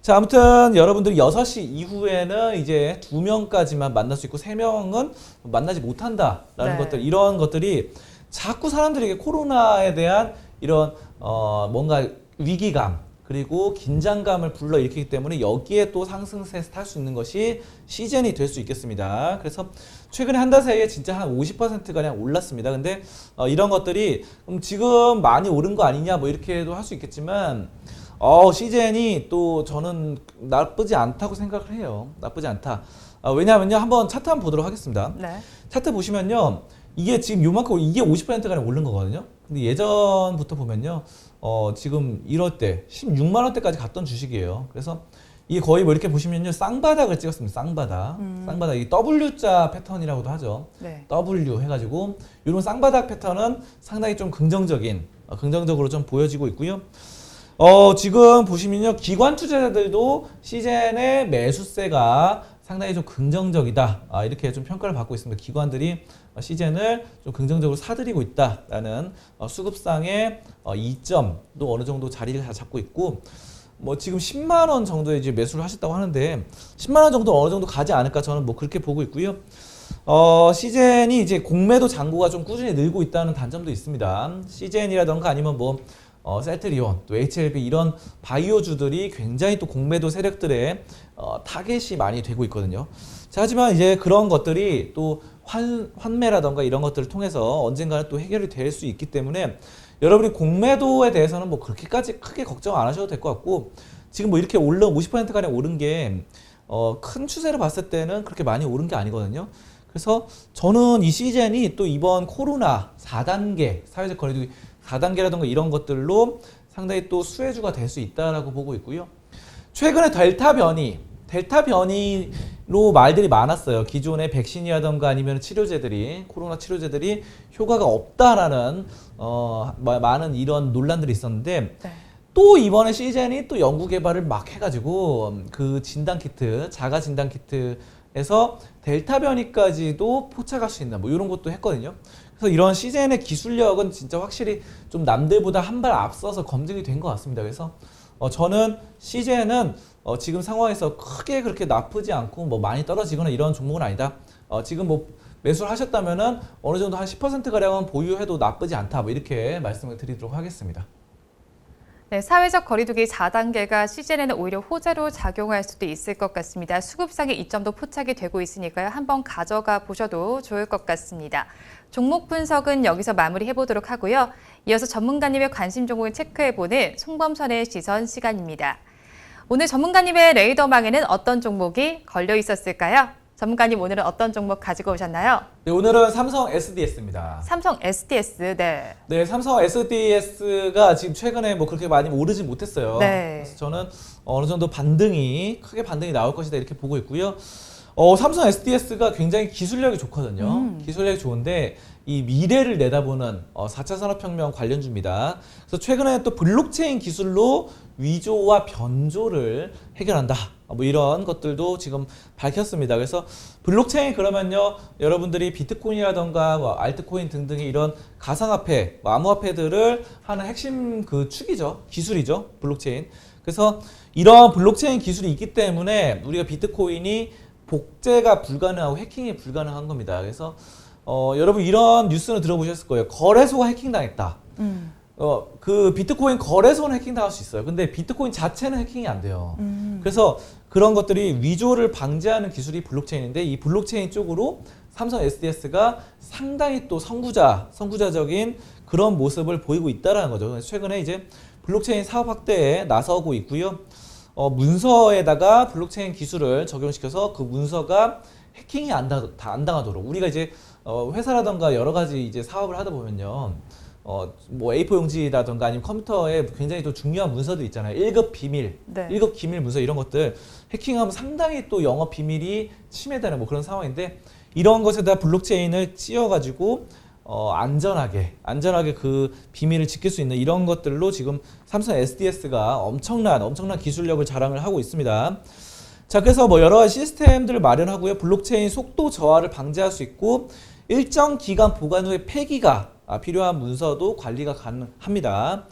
자, 아무튼 여러분들이 6시 이후에는 이제 2명까지만 만날 수 있고 3명은 만나지 못한다라는 것들, 이런 것들이 자꾸 사람들에게 코로나에 대한 이런 뭔가 위기감 그리고 긴장감을 불러일으키기 때문에 여기에 또 상승세에서 탈 수 있는 것이 시젠이 될 수 있겠습니다. 그래서 최근에 한 달 사이에 진짜 한 50%가량 올랐습니다. 근데 이런 것들이 지금 많이 오른 거 아니냐 뭐 이렇게도 할 수 있겠지만 시젠이 또 저는 나쁘지 않다고 생각을 해요. 나쁘지 않다. 왜냐하면요. 한번 차트 한번 보도록 하겠습니다. 네. 차트 보시면요. 이게 지금 요만큼 이게 50%가량 오른 거거든요. 근데 예전부터 보면요. 지금 이럴 때 16만 원대까지 갔던 주식이에요. 그래서 이게 거의 뭐 이렇게 보시면요. 쌍바닥을 찍었습니다. 쌍바닥. 이 W자 패턴이라고도 하죠. 네. W 해가지고 이런 쌍바닥 패턴은 상당히 좀 긍정적으로 좀 보여지고 있고요. 지금 보시면요. 기관 투자자들도 시젠의 매수세가 상당히 좀 긍정적이다. 이렇게 좀 평가를 받고 있습니다. 기관들이 시젠을 좀 긍정적으로 사들이고 있다라는 수급상의 이점도 어느 정도 자리를 다 잡고 있고, 뭐 지금 10만 원 정도에 이제 매수를 하셨다고 하는데 10만 원 정도 어느 정도 가지 않을까 저는 뭐 그렇게 보고 있고요. 시젠이 이제 공매도 잔고가 좀 꾸준히 늘고 있다는 단점도 있습니다. 시젠이라던가 아니면 뭐 셀트리온, 또 HLB 이런 바이오주들이 굉장히 또 공매도 세력들의 타겟이 많이 되고 있거든요. 자, 하지만 이제 그런 것들이 또 환매라던가 이런 것들을 통해서 언젠가는 또 해결이 될 수 있기 때문에 여러분이 공매도에 대해서는 뭐 그렇게까지 크게 걱정 안 하셔도 될 것 같고, 지금 뭐 이렇게 50%가량 오른 게 큰 추세를 봤을 때는 그렇게 많이 오른 게 아니거든요. 그래서 저는 이 시즌이 또 이번 코로나 4단계, 사회적 거리두기 4단계라던가 이런 것들로 상당히 또 수혜주가 될 수 있다라고 보고 있고요. 최근에 델타 변이로 말들이 많았어요. 기존의 백신이라던가 아니면 치료제들이, 코로나 치료제들이 효과가 없다라는 많은 이런 논란들이 있었는데, 네. 또 이번에 시즌이 또 연구 개발을 막 해가지고 그 진단키트, 자가 진단키트에서 델타 변이까지도 포착할 수 있는 뭐 이런 것도 했거든요. 그래서 이런 시즌의 기술력은 진짜 확실히 좀 남들보다 한 발 앞서서 검증이 된 것 같습니다. 그래서 저는 시즌은 지금 상황에서 크게 그렇게 나쁘지 않고 뭐 많이 떨어지거나 이런 종목은 아니다. 지금 뭐 매수를 하셨다면은 어느 정도 한 10%가량은 보유해도 나쁘지 않다. 뭐 이렇게 말씀을 드리도록 하겠습니다. 네, 사회적 거리두기 4단계가 시즌에는 오히려 호재로 작용할 수도 있을 것 같습니다. 수급상의 이점도 포착이 되고 있으니까요. 한번 가져가 보셔도 좋을 것 같습니다. 종목 분석은 여기서 마무리해보도록 하고요. 이어서 전문가님의 관심 종목을 체크해보는 송범선의 시선 시간입니다. 오늘 전문가님의 레이더망에는 어떤 종목이 걸려 있었을까요? 전문가님 오늘은 어떤 종목 가지고 오셨나요? 네, 오늘은 삼성 SDS입니다. 삼성 SDS, 네. 네, 삼성 SDS가 지금 최근에 뭐 그렇게 많이 오르지 못했어요. 네. 그래서 저는 어느 정도 크게 반등이 나올 것이다 이렇게 보고 있고요. 삼성 SDS가 굉장히 기술력이 좋거든요. 기술력이 좋은데 이 미래를 내다보는 4차 산업혁명 관련주입니다. 그래서 최근에 또 블록체인 기술로 위조와 변조를 해결한다. 뭐 이런 것들도 지금 밝혔습니다. 그래서 블록체인 그러면요, 여러분들이 비트코인이라던가 뭐 알트코인 등등의 이런 가상화폐, 뭐 암호화폐들을 하는 핵심 그 축이죠, 기술이죠, 블록체인. 그래서 이런 블록체인 기술이 있기 때문에 우리가 비트코인이 복제가 불가능하고 해킹이 불가능한 겁니다. 그래서 여러분 이런 뉴스는 들어보셨을 거예요. 거래소가 해킹당했다. 그 비트코인 거래소는 해킹당할 수 있어요. 근데 비트코인 자체는 해킹이 안 돼요. 그래서 그런 것들이 위조를 방지하는 기술이 블록체인인데, 이 블록체인 쪽으로 삼성 SDS가 상당히 또 선구자적인 그런 모습을 보이고 있다는 거죠. 그래서 최근에 이제 블록체인 사업 확대에 나서고 있고요. 문서에다가 블록체인 기술을 적용시켜서 그 문서가 해킹이 안 당하도록, 우리가 이제 회사라던가 여러 가지 이제 사업을 하다 보면요, 뭐 A4 용지라던가 아니면 컴퓨터에 굉장히 또 중요한 문서들 있잖아요. 1급 비밀, 네. 1급 기밀 문서 이런 것들 해킹하면 상당히 또 영업 비밀이 침해되는 뭐 그런 상황인데, 이런 것에다 블록체인을 씌워가지고 안전하게 그 비밀을 지킬 수 있는 이런 것들로 지금 삼성 SDS가 엄청난 기술력을 자랑을 하고 있습니다. 자, 그래서 뭐 여러 가지 시스템들을 마련하고요. 블록체인 속도 저하를 방지할 수 있고, 일정 기간 보관 후에 폐기가 필요한 문서도 관리가 가능합니다.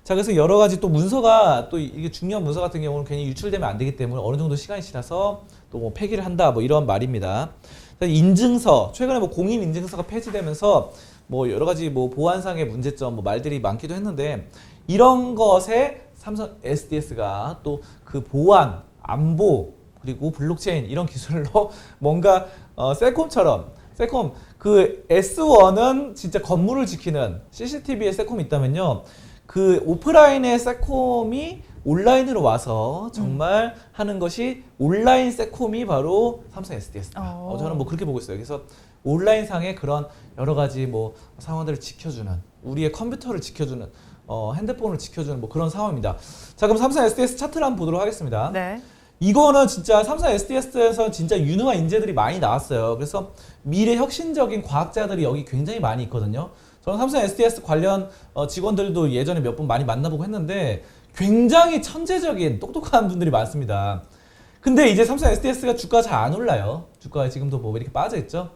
자, 그래서 여러 가지 또 문서가, 또 이게 중요한 문서 같은 경우는 괜히 유출되면 안 되기 때문에 어느 정도 시간이 지나서 또 뭐 폐기를 한다, 뭐 이런 말입니다. 인증서, 최근에 뭐 공인 인증서가 폐지되면서 뭐 여러 가지 뭐 보안상의 문제점, 뭐 말들이 많기도 했는데, 이런 것에 삼성 SDS가 또 그 보안, 안보, 그리고 블록체인 이런 기술로 뭔가 셀콤처럼, 셀콤 그 S1은 진짜 건물을 지키는 CCTV에 셀콤이 있다면요, 그 오프라인의 셀콤이 온라인으로 와서 정말 하는 것이 온라인 셀콤이 바로 삼성 SDS다. 저는 뭐 그렇게 보고 있어요. 그래서 온라인상의 그런 여러 가지 뭐 상황들을 지켜주는, 우리의 컴퓨터를 지켜주는, 핸드폰을 지켜주는 뭐 그런 상황입니다. 자, 그럼 삼성 SDS 차트를 한번 보도록 하겠습니다. 네. 이거는 진짜 삼성 SDS에서 진짜 유능한 인재들이 많이 나왔어요. 그래서 미래 혁신적인 과학자들이 여기 굉장히 많이 있거든요. 저는 삼성 SDS 관련 직원들도 예전에 몇 분 많이 만나보고 했는데 굉장히 천재적인 똑똑한 분들이 많습니다. 근데 이제 삼성 SDS가 주가가 잘 안 올라요. 주가가 지금도 뭐 이렇게 빠져 있죠.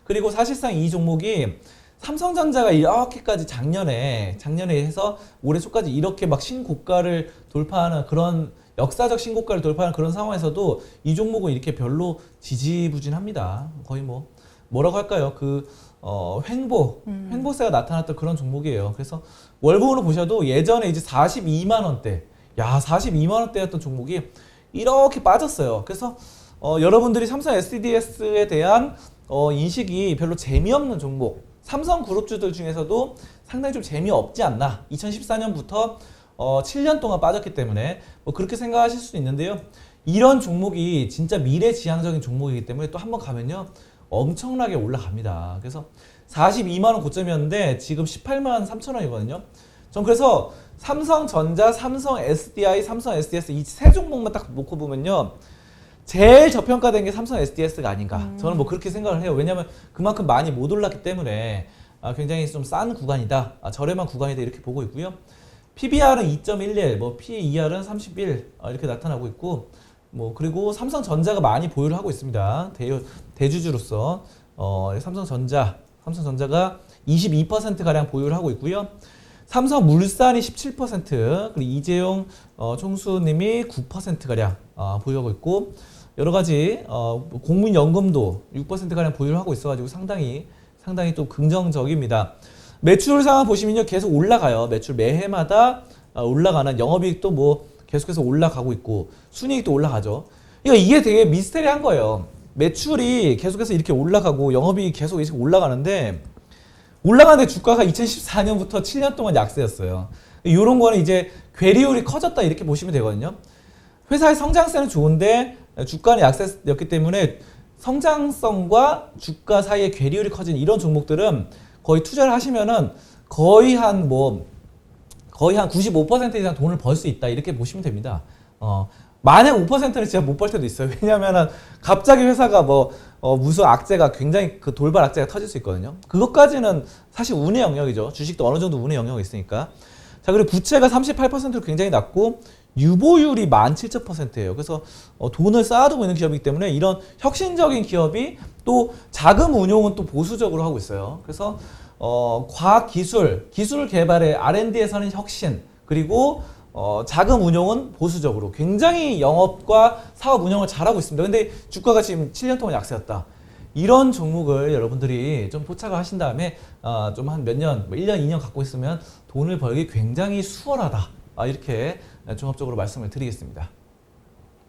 그리고 사실상 이 종목이 삼성전자가 이렇게까지 작년에 해서 올해 초까지 이렇게 막 신고가를 돌파하는 그런 역사적 신고가를 돌파하는 그런 상황에서도 이 종목은 이렇게 별로 지지부진합니다. 거의 뭐라고 할까요? 횡보세가 나타났던 그런 종목이에요. 그래서 월봉으로 보셔도 예전에 이제 42만 원대, 42만 원대였던 종목이 이렇게 빠졌어요. 그래서 여러분들이 삼성 SDS에 대한 인식이 별로 재미없는 종목, 삼성 그룹주들 중에서도 상당히 좀 재미없지 않나. 2014년부터 7년 동안 빠졌기 때문에 뭐 그렇게 생각하실 수도 있는데요. 이런 종목이 진짜 미래지향적인 종목이기 때문에 또 한번 가면요. 엄청나게 올라갑니다. 그래서 42만 원 고점이었는데 지금 18만 3천 원이거든요. 전 그래서 삼성전자, 삼성 SDI, 삼성 SDS 이 세 종목만 딱 놓고 보면요. 제일 저평가된 게 삼성 SDS가 아닌가. 저는 뭐 그렇게 생각을 해요. 왜냐하면 그만큼 많이 못 올랐기 때문에 굉장히 좀 싼 구간이다. 저렴한 구간이다. 이렇게 보고 있고요. PBR은 2.11, 뭐 PER은 31 이렇게 나타나고 있고 뭐 그리고 삼성전자가 많이 보유를 하고 있습니다. 대주주로서 삼성전자가 22% 가량 보유를 하고 있고요. 삼성물산이 17%, 그리고 이재용 총수님이 9% 가량 보유하고 있고 여러 가지 공문연금도 6% 가량 보유를 하고 있어가지고 상당히 또 긍정적입니다. 매출 상황 보시면요 계속 올라가요. 매출 매해마다 올라가는 영업이익도 뭐 계속해서 올라가고 있고 순이익도 올라가죠. 이게 되게 미스테리한 거예요. 매출이 계속해서 이렇게 올라가고 영업이익이 계속 올라가는데 주가가 2014년부터 7년 동안 약세였어요. 이런 거는 이제 괴리율이 커졌다 이렇게 보시면 되거든요. 회사의 성장세는 좋은데 주가는 약세였기 때문에 성장성과 주가 사이에 괴리율이 커진 이런 종목들은 거의 투자를 하시면은 거의 한 95% 이상 돈을 벌 수 있다 이렇게 보시면 됩니다. 만약 5%는 진짜 못 벌 때도 있어요. 왜냐하면은 갑자기 회사가 무슨 악재가 굉장히 그 돌발 악재가 터질 수 있거든요. 그것까지는 사실 운의 영역이죠. 주식도 어느 정도 운의 영역이 있으니까. 자, 그리고 부채가 38%로 굉장히 낮고 유보율이 17,000%예요. 그래서 돈을 쌓아두고 있는 기업이기 때문에 이런 혁신적인 기업이 또 자금 운용은 또 보수적으로 하고 있어요. 그래서 과학 기술 개발의 R&D에서는 혁신, 그리고 자금 운용은 보수적으로 굉장히 영업과 사업 운영을 잘하고 있습니다. 근데 주가가 지금 7년 동안 약세였다. 이런 종목을 여러분들이 좀 포착을 하신 다음에 좀 한 몇 년, 1년, 2년 갖고 있으면 돈을 벌기 굉장히 수월하다. 이렇게 종합적으로 말씀을 드리겠습니다.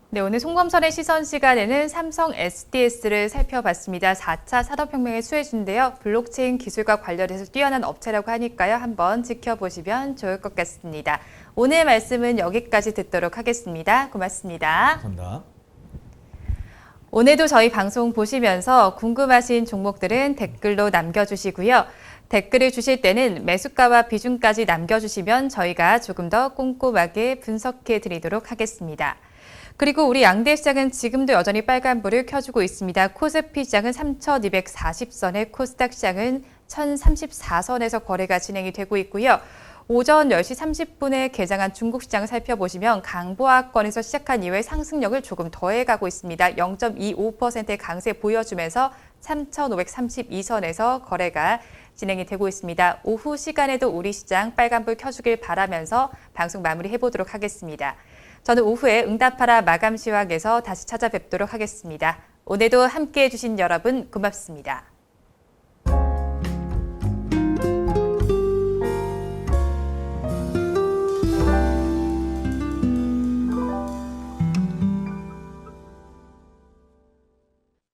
네, 오늘 송범선의 시선 시간에는 삼성 SDS를 살펴봤습니다. 4차 산업혁명의 수혜주인데요. 블록체인 기술과 관련해서 뛰어난 업체라고 하니까요. 한번 지켜보시면 좋을 것 같습니다. 오늘 말씀은 여기까지 듣도록 하겠습니다. 고맙습니다. 감사합니다. 오늘도 저희 방송 보시면서 궁금하신 종목들은 댓글로 남겨주시고요. 댓글을 주실 때는 매수가와 비중까지 남겨주시면 저희가 조금 더 꼼꼼하게 분석해 드리도록 하겠습니다. 그리고 우리 양대 시장은 지금도 여전히 빨간불을 켜주고 있습니다. 코스피 시장은 3,240선에 코스닥 시장은 1,034선에서 거래가 진행이 되고 있고요. 오전 10시 30분에 개장한 중국 시장을 살펴보시면 강보합권에서 시작한 이후에 상승력을 조금 더해가고 있습니다. 0.25%의 강세 보여주면서 3,532선에서 거래가 진행이 되고 있습니다. 오후 시간에도 우리 시장 빨간불 켜주길 바라면서 방송 마무리해보도록 하겠습니다. 저는 오후에 응답하라 마감 시황에서 다시 찾아뵙도록 하겠습니다. 오늘도 함께해 주신 여러분 고맙습니다.